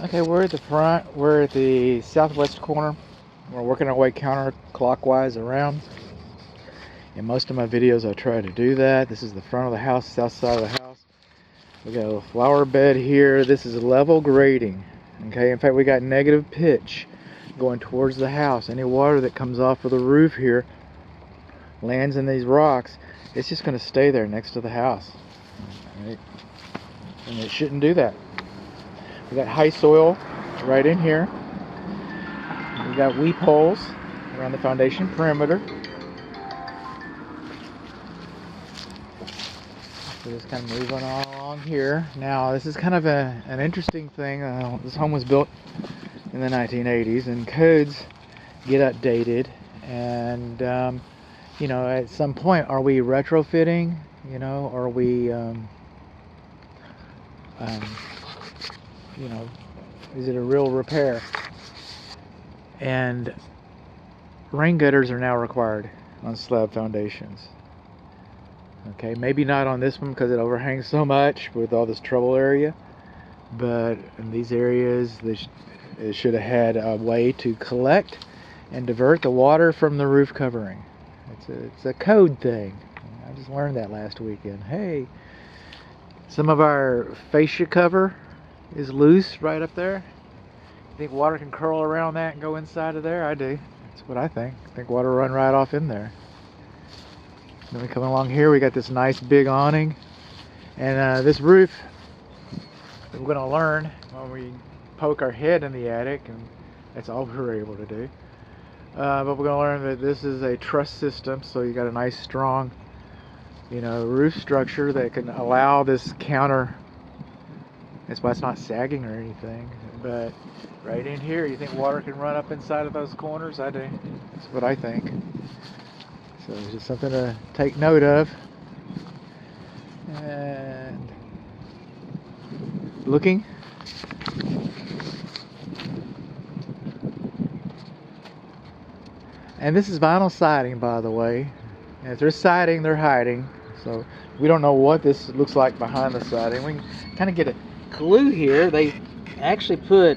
Okay, we're at the front. We're at the southwest corner. We're working our way counterclockwise around. In most of my videos I try to do that. This is the front of the house, south side of the house. We got a flower bed here. This is level grading. Okay, in fact we got negative pitch going towards the house. Any water that comes off of the roof here lands in these rocks, it's just going to stay there next to the house. Right? And it shouldn't do that. We got high soil right in here. We got weep holes around the foundation perimeter. So just kind of moving all along here. Now this is kind of an interesting thing. This home was built in the 1980s, and codes get updated. And you know, at some point, are we retrofitting? You know, are we you know, is it a real repair? And rain gutters are now required on slab foundations. Okay, maybe not on this one because it overhangs so much with all this trouble area, but in these areas it should have had a way to collect and divert the water from the roof covering. It's a code thing. I just learned that last weekend. Hey, some of our fascia cover is loose right up there. You think water can curl around that and go inside of there? I do. That's what I think. I think water will run right off in there. Then we come along here, we got this nice big awning. And this roof, we're going to learn when we poke our head in the attic, and that's all we were able to do. But we're going to learn that this is a truss system, so you got a nice strong, you know, roof structure that can allow this counter. That's why it's not sagging or anything. But right in here, you think water can run up inside of those corners? I do. That's what I think. So it's just something to take note of. And looking. And this is vinyl siding, by the way. And if there's siding, they're hiding. So we don't know what this looks like behind the siding. We can kind of get a clue here. They actually put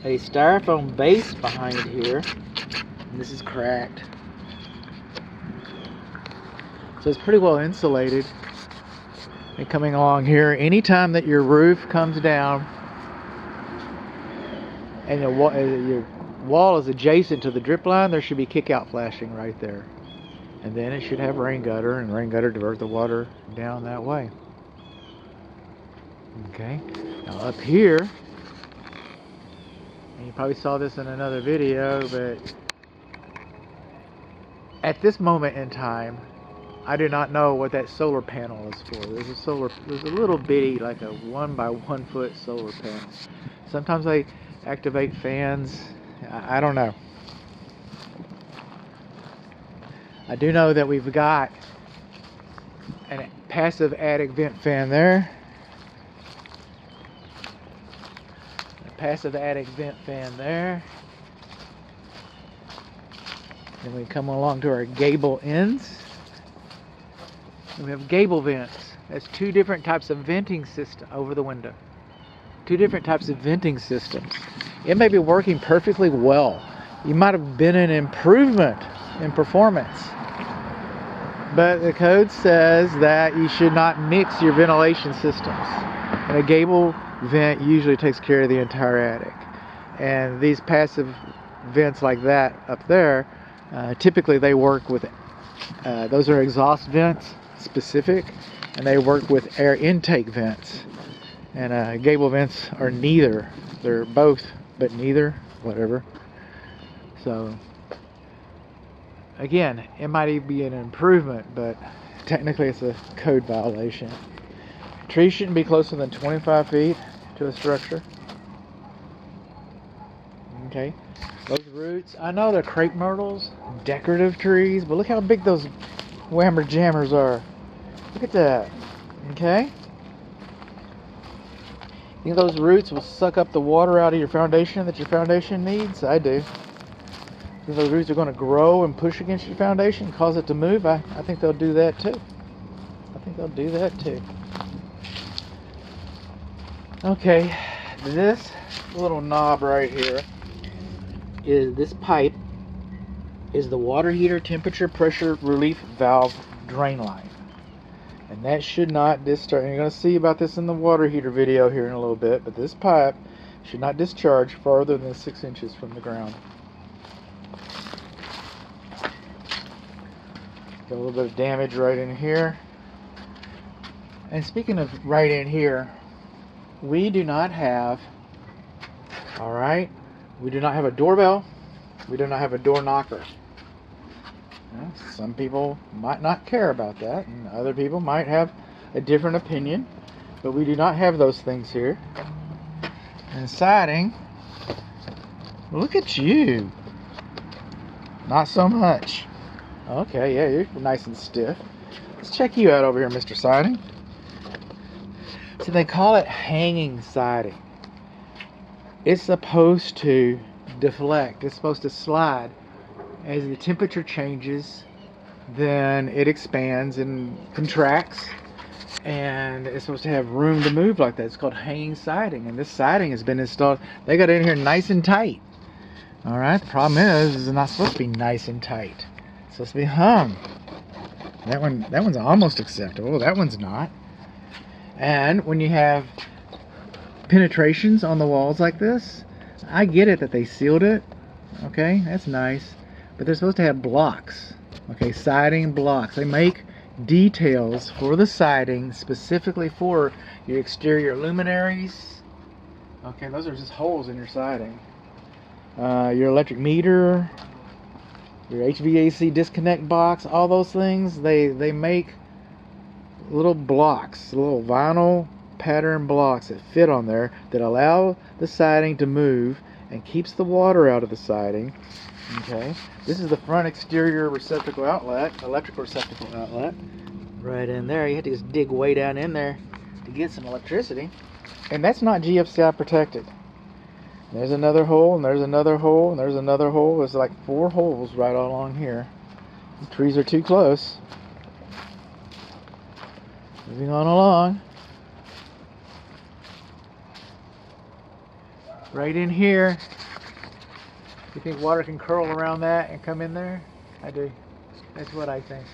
a styrofoam base behind here. And this is cracked. So it's pretty well insulated. And coming along here, anytime that your roof comes down and your wall is adjacent to the drip line, there should be kick-out flashing right there. And then it should have rain gutter, and rain gutter divert the water down that way. Okay, now up here, and you probably saw this in another video, but at this moment in time, I do not know what that solar panel is for. There's a little bitty, like a 1 by 1 foot solar panel. Sometimes they activate fans. I don't know. I do know that we've got a passive attic vent fan there. A passive attic vent fan there. Then we come along to our gable ends. And we have gable vents. That's two different types of venting system over the window. Two different types of venting systems. It may be working perfectly well. You might have been an improvement in performance. But the code says that you should not mix your ventilation systems. And a gable vent usually takes care of the entire attic. And these passive vents like that up there, typically they work with, those are exhaust vents specific, and they work with air intake vents. And gable vents are neither. They're both, but neither, whatever. So again, it might even be an improvement, but technically it's a code violation. Trees shouldn't be closer than 25 feet to a structure. Okay, those roots, I know they're crepe myrtles, decorative trees, but look how big those whammer jammers are. Look at that. Okay, you think those roots will suck up the water out of your foundation that your foundation needs? I do. If those roots are going to grow and push against your foundation, cause it to move, I think they'll do that too. I think they'll do that too. Okay, this little knob right here is this pipe is the water heater temperature pressure relief valve drain line, and that should not discharge. You're going to see about this in the water heater video here in a little bit, but this pipe should not discharge farther than 6 inches from the ground. Got a little bit of damage right in here. And speaking of right in here, we do not have, all right, we do not have a doorbell. We do not have a door knocker. Well, some people might not care about that, and other people might have a different opinion, but we do not have those things here. And siding, look at you. Not so much. Okay, yeah, you're nice and stiff. Let's check you out over here, Mr. Siding. So they call it hanging siding. It's supposed to deflect. It's supposed to slide. As the temperature changes, then it expands and contracts, and it's supposed to have room to move like that. It's called hanging siding, and this siding has been installed. They got it in here nice and tight. All right, the problem is it's not supposed to be nice and tight. It's supposed to be hung. That one's almost acceptable. That one's not. And when you have penetrations on the walls like this, I get it that they sealed it. Okay, that's nice. But they're supposed to have blocks. Okay, siding blocks. They make details for the siding specifically for your exterior luminaries. Okay, those are just holes in your siding. Your electric meter, your HVAC disconnect box, all those things, they make little blocks, little vinyl pattern blocks that fit on there that allow the siding to move and keeps the water out of the siding. Okay, this is the front exterior receptacle outlet, electrical receptacle outlet. Right in there, you have to just dig way down in there to get some electricity. And that's not GFCI protected. There's another hole, and there's another hole, and there's another hole. There's like 4 holes right along here. The trees are too close. Moving on along. Right in here. You think water can curl around that and come in there? I do. That's what I think.